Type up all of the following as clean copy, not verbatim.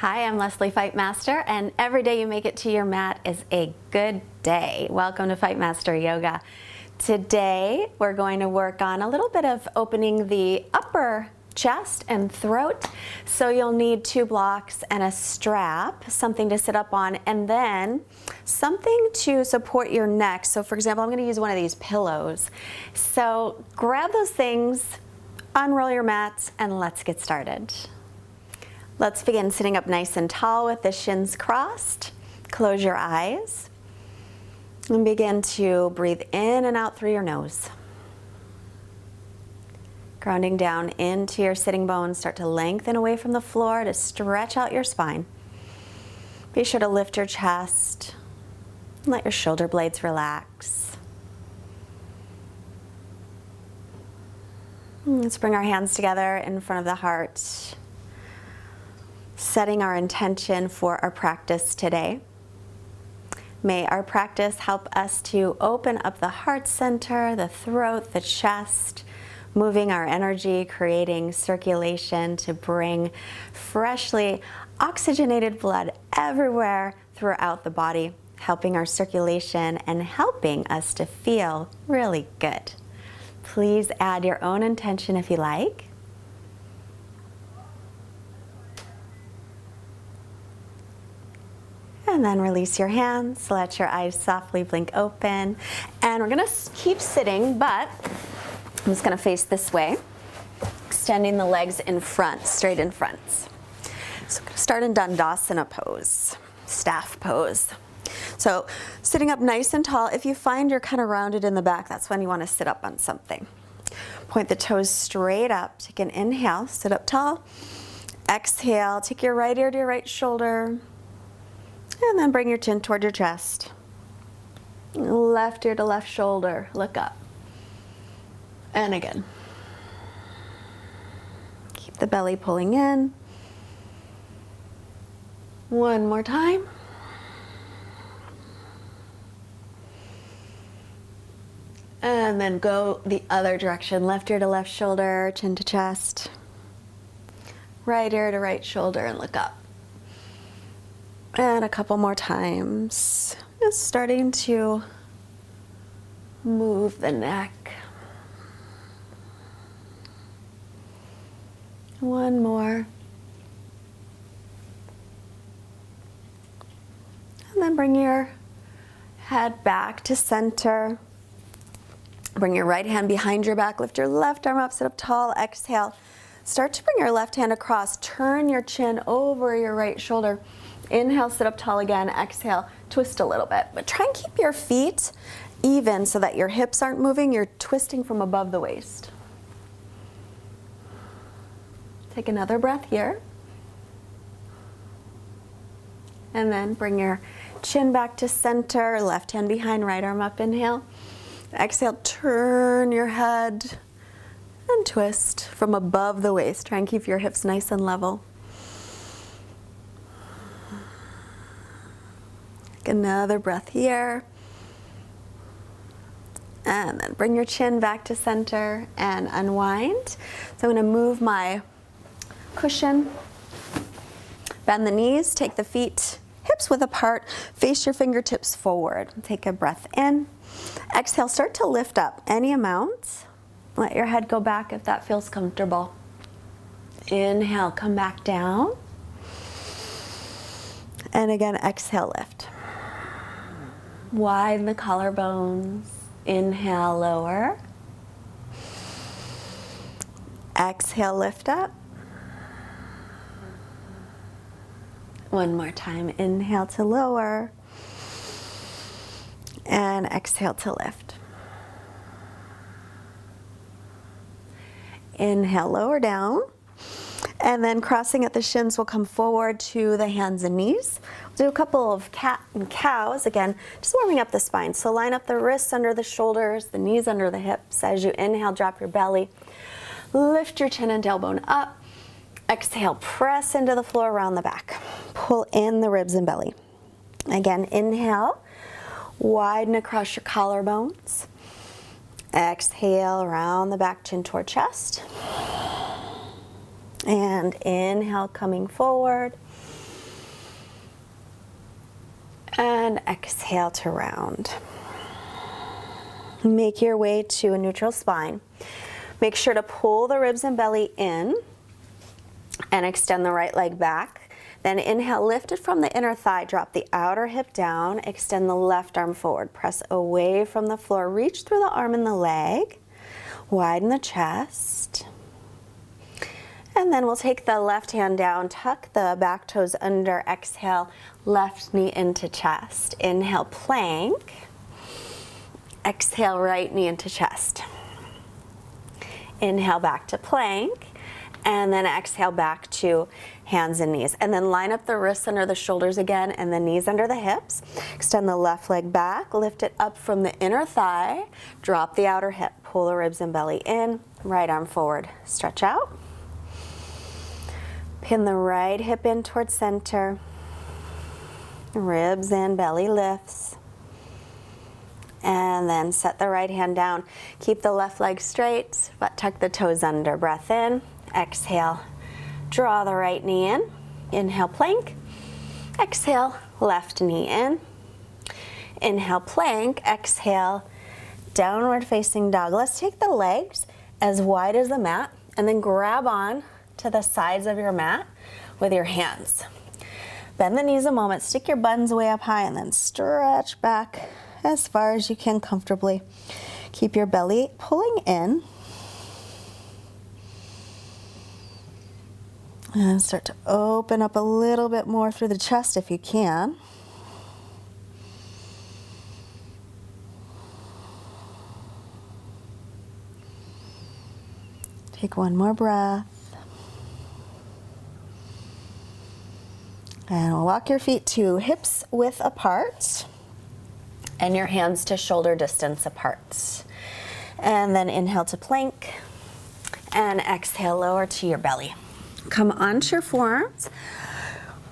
Hi, I'm Leslie Fightmaster, and every day you make it to your mat is a good day. Welcome to Fightmaster Yoga. Today we're going to work on a little bit of opening the upper chest and throat. So you'll need 2 blocks and a strap, something to sit up on, and then something to support your neck. So for example, I'm going to use one of these pillows. So grab those things, unroll your mats, and let's get started. Let's begin sitting up nice and tall with the shins crossed. Close your eyes and begin to breathe in and out through your nose. Grounding down into your sitting bones, start to lengthen away from the floor to stretch out your spine. Be sure to lift your chest and let your shoulder blades relax. Let's bring our hands together in front of the heart, setting our intention for our practice today. May our practice help us to open up the heart center, the throat, the chest, moving our energy, creating circulation to bring freshly oxygenated blood everywhere throughout the body, helping our circulation and helping us to feel really good. Please add your own intention if you like. And then release your hands, let your eyes softly blink open. And we're gonna keep sitting, but I'm just gonna face this way, extending the legs in front, straight in front. So I'm gonna start in Dandasana pose, staff pose. So sitting up nice and tall, if you find you're kind of rounded in the back, that's when you wanna sit up on something. Point the toes straight up, take an inhale, sit up tall. Exhale, take your right ear to your right shoulder. And then bring your chin toward your chest. Left ear to left shoulder, look up. And again. Keep the belly pulling in. One more time. And then go the other direction. Left ear to left shoulder, chin to chest. Right ear to right shoulder and look up. And a couple more times. Just starting to move the neck. One more. And then bring your head back to center. Bring your right hand behind your back. Lift your left arm up, sit up tall. Exhale. Start to bring your left hand across. Turn your chin over your right shoulder. Inhale, sit up tall again. Exhale, twist a little bit. But try and keep your feet even so that your hips aren't moving. You're twisting from above the waist. Take another breath here. And then bring your chin back to center. Left hand behind, right arm up. Inhale. Exhale, turn your head and twist from above the waist. Try and keep your hips nice and level. Another breath here. And then bring your chin back to center and unwind. So I'm going to move my cushion. Bend the knees, take the feet hips width apart, face your fingertips forward. Take a breath in. Exhale, start to lift up any amount. Let your head go back if that feels comfortable. Inhale, come back down. And again, exhale, lift. Widen the collarbones. Inhale, lower. Exhale, lift up. One more time. Inhale to lower. And exhale to lift. Inhale, lower down. And then crossing at the shins, we'll come forward to the hands and knees. We'll do a couple of cat and cows. Again, just warming up the spine. So line up the wrists under the shoulders, the knees under the hips. As you inhale, drop your belly. Lift your chin and tailbone up. Exhale, press into the floor around the back. Pull in the ribs and belly. Again, inhale, widen across your collarbones. Exhale, around the back, chin toward chest. And inhale, coming forward. And exhale to round. Make your way to a neutral spine. Make sure to pull the ribs and belly in and extend the right leg back. Then inhale, lift it from the inner thigh, drop the outer hip down, extend the left arm forward, press away from the floor, reach through the arm and the leg, widen the chest. And then we'll take the left hand down, tuck the back toes under, exhale, left knee into chest. Inhale, plank. Exhale, right knee into chest. Inhale, back to plank. And then exhale, back to hands and knees. And then line up the wrists under the shoulders again and the knees under the hips. Extend the left leg back, lift it up from the inner thigh, drop the outer hip, pull the ribs and belly in, right arm forward, stretch out. Pin the right hip in towards center. Ribs in, belly lifts. And then set the right hand down. Keep the left leg straight, but tuck the toes under. Breath in, exhale. Draw the right knee in. Inhale, plank. Exhale, left knee in. Inhale, plank. Exhale, downward facing dog. Let's take the legs as wide as the mat and then grab on to the sides of your mat with your hands. Bend the knees a moment, stick your buns way up high, and then stretch back as far as you can comfortably. Keep your belly pulling in. And start to open up a little bit more through the chest if you can. Take one more breath. And we'll walk your feet to hips width apart and your hands to shoulder distance apart. And then inhale to plank and exhale, lower to your belly. Come onto your forearms.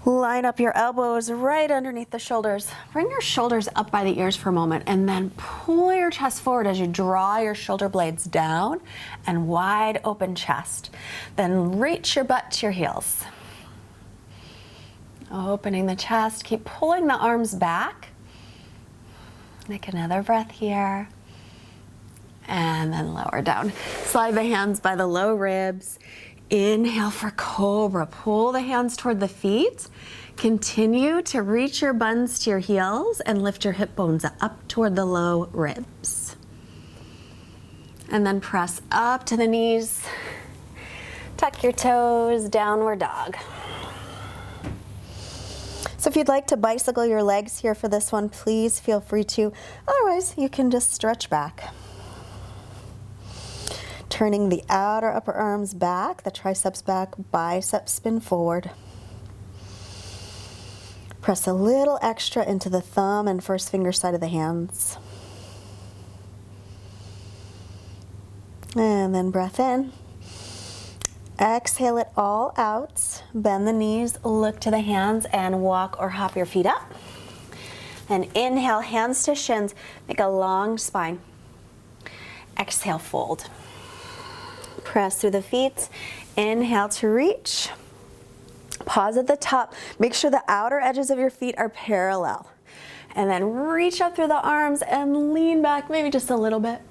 Line up your elbows right underneath the shoulders. Bring your shoulders up by the ears for a moment and then pull your chest forward as you draw your shoulder blades down and wide open chest. Then reach your butt to your heels. Opening the chest, keep pulling the arms back. Make another breath here. And then lower down. Slide the hands by the low ribs. Inhale for cobra. Pull the hands toward the feet. Continue to reach your buns to your heels and lift your hip bones up toward the low ribs. And then press up to the knees. Tuck your toes, downward dog. So if you'd like to bicycle your legs here for this one, please feel free to. Otherwise, you can just stretch back. Turning the outer upper arms back, the triceps back, biceps spin forward. Press a little extra into the thumb and first finger side of the hands. And then breath in. Exhale it all out. Bend the knees, look to the hands, and walk or hop your feet up. And inhale, hands to shins. Make a long spine. Exhale, fold. Press through the feet. Inhale to reach. Pause at the top. Make sure the outer edges of your feet are parallel. And then reach up through the arms and lean back maybe just a little bit.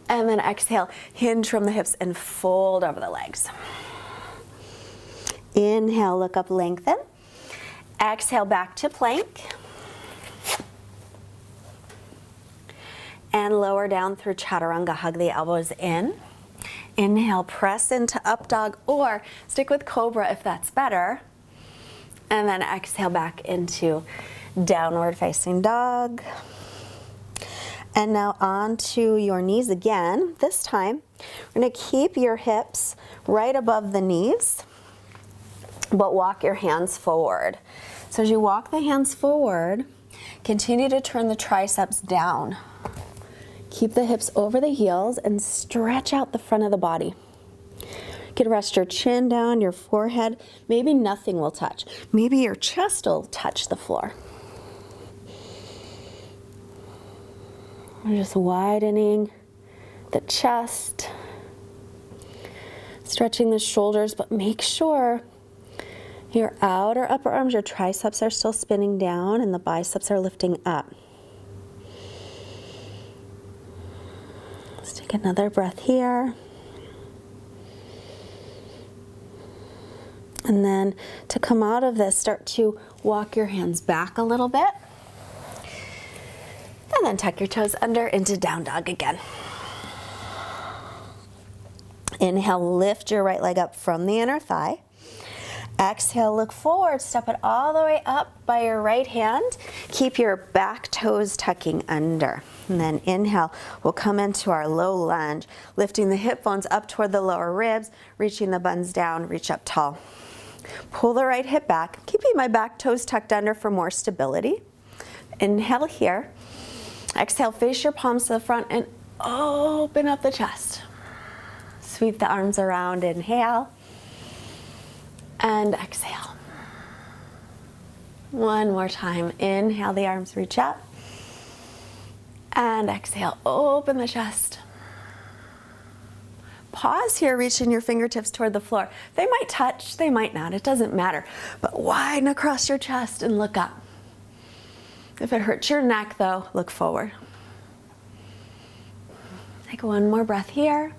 And then exhale, hinge from the hips and fold over the legs. Inhale, look up, lengthen. Exhale, back to plank. And lower down through chaturanga, hug the elbows in. Inhale, press into up dog or stick with cobra if that's better. And then exhale back into downward facing dog. And now onto your knees again. This time, we're gonna keep your hips right above the knees, but walk your hands forward. So as you walk the hands forward, continue to turn the triceps down. Keep the hips over the heels and stretch out the front of the body. You can rest your chin down, your forehead. Maybe nothing will touch. Maybe your chest will touch the floor. We're just widening the chest, stretching the shoulders, but make sure Your outer upper arms, your triceps are still spinning down and the biceps are lifting up. Let's take another breath here. And then to come out of this, start to walk your hands back a little bit. And then tuck your toes under into down dog again. Inhale, lift your right leg up from the inner thigh. Exhale, look forward, step it all the way up by your right hand. Keep your back toes tucking under. And then inhale, we'll come into our low lunge, lifting the hip bones up toward the lower ribs, reaching the buns down, reach up tall. Pull the right hip back, keeping my back toes tucked under for more stability. Inhale here. Exhale, face your palms to the front and open up the chest. Sweep the arms around, inhale. And exhale. One more time. Inhale, the arms reach up. And exhale, open the chest. Pause here, reaching your fingertips toward the floor. They might touch, they might not, it doesn't matter. But widen across your chest and look up. If it hurts your neck though, look forward. Take one more breath here.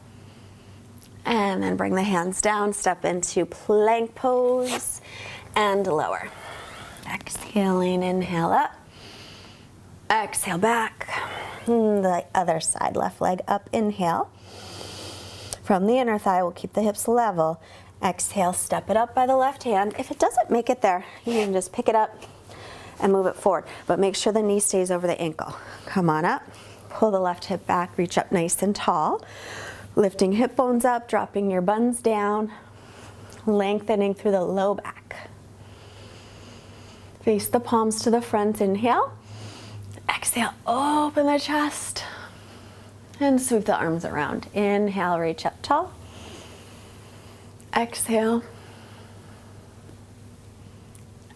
And then bring the hands down, step into plank pose and lower. Exhaling, inhale up. Exhale back. The other side, left leg up, inhale. From the inner thigh, we'll keep the hips level. Exhale, step it up by the left hand. If it doesn't make it there, you can just pick it up and move it forward. But make sure the knee stays over the ankle. Come on up. Pull the left hip back, reach up nice and tall. Lifting hip bones up, dropping your buns down, lengthening through the low back. Face the palms to the front, inhale. Exhale, open the chest. And sweep the arms around. Inhale, reach up tall. Exhale.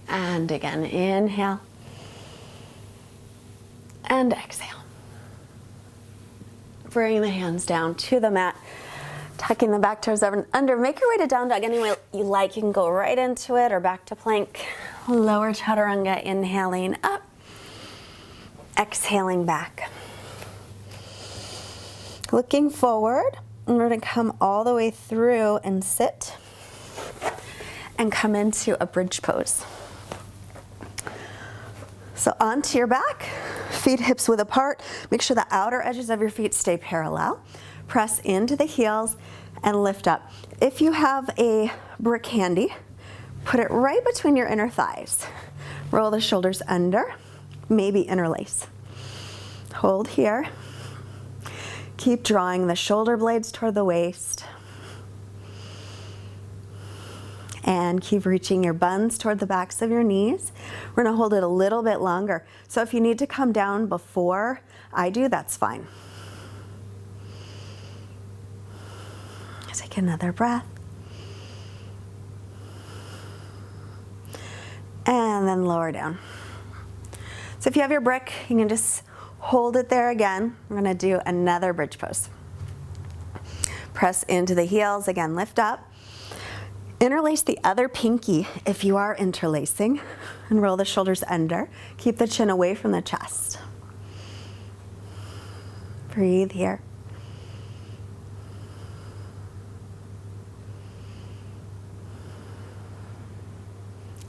And again, inhale. And exhale. Bring the hands down to the mat, tucking the back toes over and under. Make your way to down dog any way you like. You can go right into it or back to plank. Lower chaturanga, inhaling up, exhaling back. Looking forward, and we're going to come all the way through and sit and come into a bridge pose. So onto your back, feet hips width apart. Make sure the outer edges of your feet stay parallel. Press into the heels and lift up. If you have a brick handy, put it right between your inner thighs. Roll the shoulders under, maybe interlace. Hold here. Keep drawing the shoulder blades toward the waist. And keep reaching your buns toward the backs of your knees. We're gonna hold it a little bit longer. So if you need to come down before I do, that's fine. Take another breath. And then lower down. So if you have your brick, you can just hold it there again. We're gonna do another bridge pose. Press into the heels, again, lift up. Interlace the other pinky if you are interlacing and roll the shoulders under. Keep the chin away from the chest. Breathe here.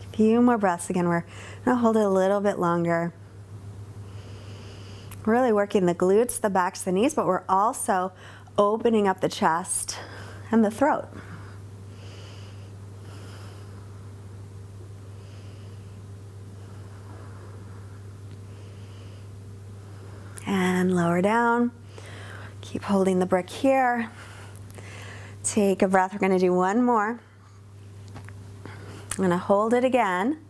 A few more breaths. Again, we're gonna hold it a little bit longer. Really working the glutes, the backs, the knees, but we're also opening up the chest and the throat. And lower down. Keep holding the brick here. Take a breath. We're going to do one more. I'm going to hold it again.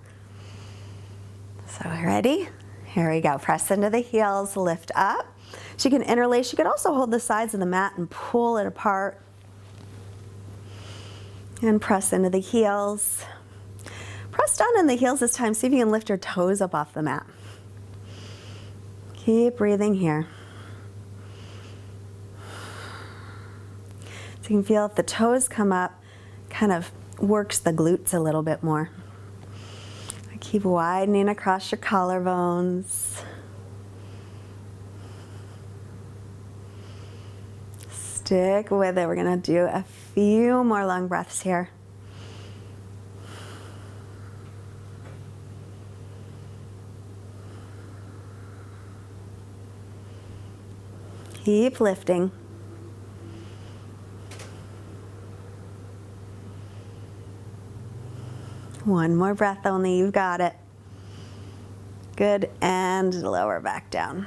So ready? Here we go. Press into the heels, lift up. So you can interlace. You could also hold the sides of the mat and pull it apart. And press into the heels. Press down in the heels this time. See if you can lift your toes up off the mat. Keep breathing here. So you can feel if the toes come up, kind of works the glutes a little bit more. Keep widening across your collarbones. Stick with it. We're gonna do a few more long breaths here. Keep lifting. One more breath only, you've got it. Good, and lower back down.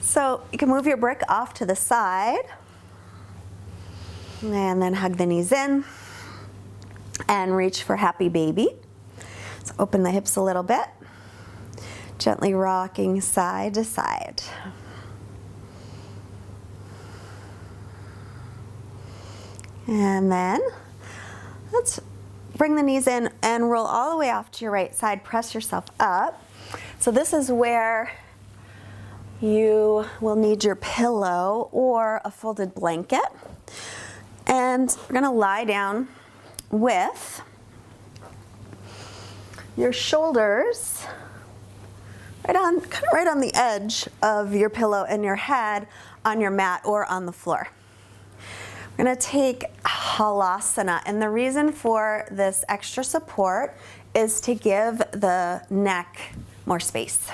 So you can move your brick off to the side and then hug the knees in and reach for happy baby. So open the hips a little bit, gently rocking side to side. And then let's bring the knees in and roll all the way off to your right side. Press yourself up. So this is where you will need your pillow or a folded blanket. And we're gonna lie down with your shoulders kind of right on the edge of your pillow and your head on your mat or on the floor. We're gonna take halasana, and the reason for this extra support is to give the neck more space.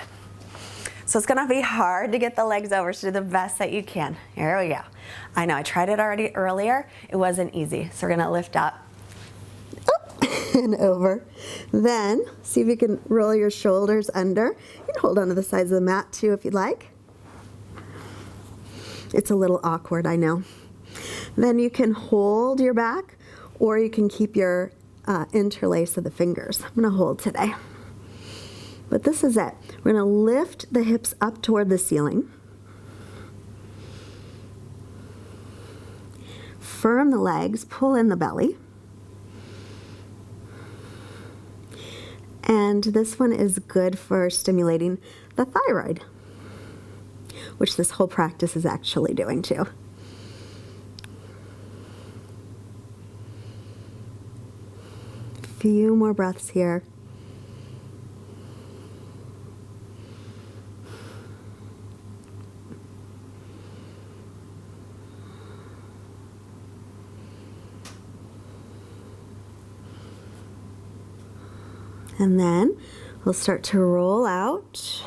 So it's gonna be hard to get the legs over, so do the best that you can. Here we go. I know, I tried it already earlier. It wasn't easy, so we're gonna lift up and over. Then, see if you can roll your shoulders under. You can hold onto the sides of the mat too if you'd like. It's a little awkward, I know. Then you can hold your back, or you can keep your interlace of the fingers. I'm gonna hold today. But this is it. We're gonna lift the hips up toward the ceiling. Firm the legs, pull in the belly. And this one is good for stimulating the thyroid, which this whole practice is actually doing too. Few more breaths here. And then we'll start to roll out.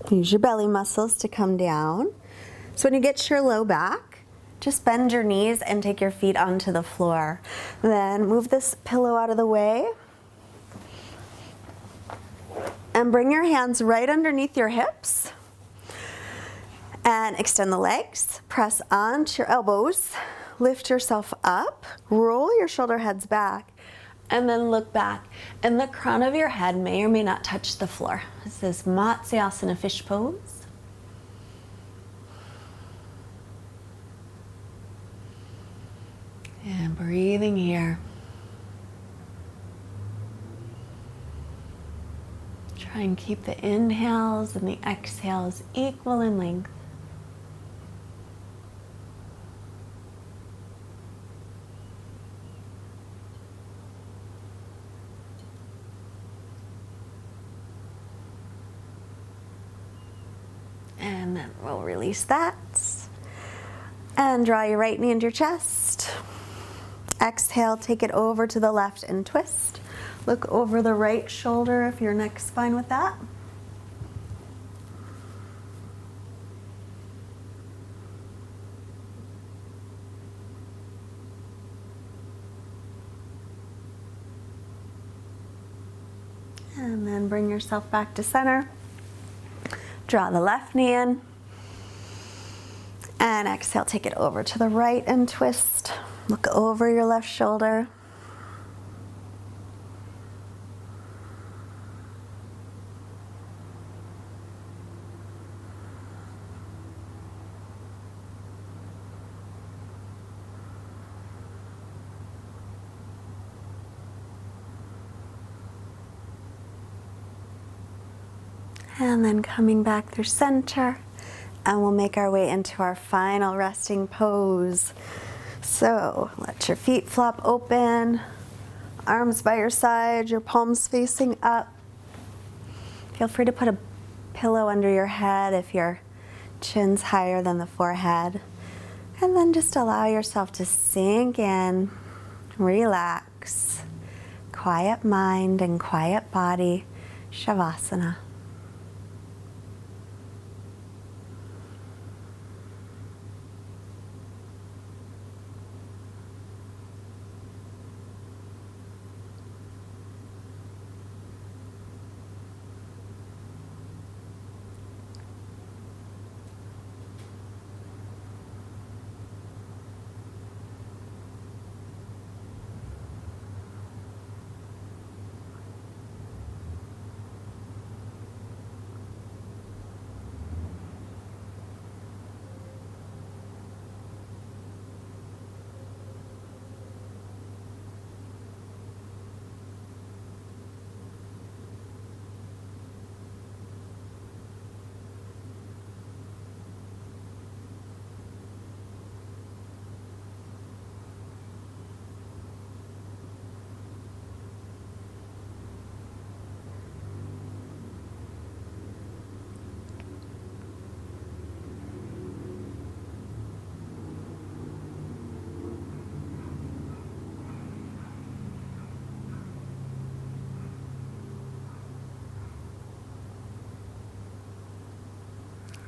Use your belly muscles to come down. So when you get to your low back, just bend your knees and take your feet onto the floor. Then move this pillow out of the way. And bring your hands right underneath your hips. And extend the legs. Press onto your elbows. Lift yourself up. Roll your shoulder heads back. And then look back. And the crown of your head may or may not touch the floor. This is Matsyasana fish pose. And breathing here. Try and keep the inhales and the exhales equal in length. And then we'll release that. And draw your right knee into your chest. Exhale, take it over to the left and twist. Look over the right shoulder if your neck's fine with that. And then bring yourself back to center. Draw the left knee in. And exhale, take it over to the right and twist. Look over your left shoulder. And then coming back through center, and we'll make our way into our final resting pose. So let your feet flop open, Arms by your side, your palms facing up. Feel free to put a pillow under your head if your chin's higher than the forehead. And then just allow yourself to sink in, relax. Quiet mind and quiet body, Shavasana.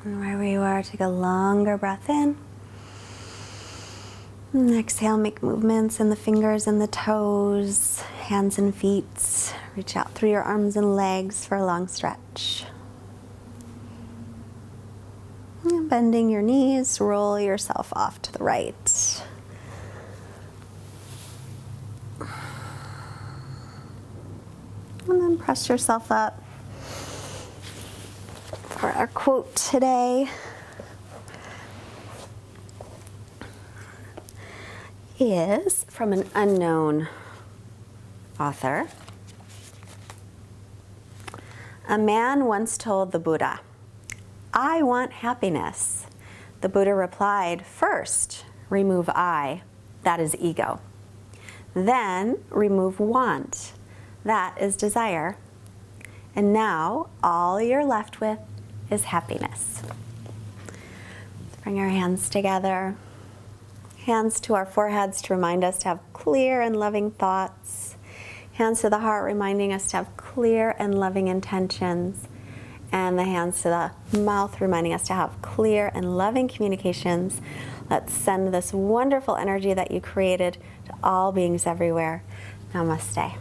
And wherever you are, take a longer breath in. And exhale, make movements in the fingers and the toes, hands and feet. Reach out through your arms and legs for a long stretch. And bending your knees, roll yourself off to the right. And then press yourself up. For our quote today is from an unknown author. A man once told the Buddha, "I want happiness." The Buddha replied, "First, remove I, that is ego. Then remove want, that is desire. And now all you're left with is happiness." Let's bring our hands together. Hands to our foreheads to remind us to have clear and loving thoughts. Hands to the heart reminding us to have clear and loving intentions. And the hands to the mouth reminding us to have clear and loving communications. Let's send this wonderful energy that you created to all beings everywhere. Namaste.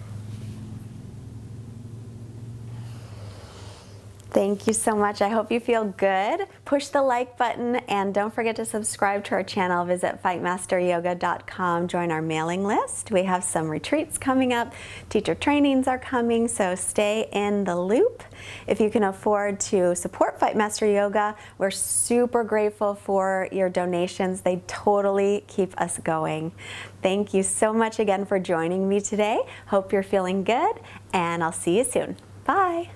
Thank you so much. I hope you feel good. Push the like button and don't forget to subscribe to our channel. Visit fightmasteryoga.com. Join our mailing list. We have some retreats coming up. Teacher trainings are coming, so stay in the loop. If you can afford to support Fightmaster Yoga, we're super grateful for your donations. They totally keep us going. Thank you so much again for joining me today. Hope you're feeling good, and I'll see you soon. Bye.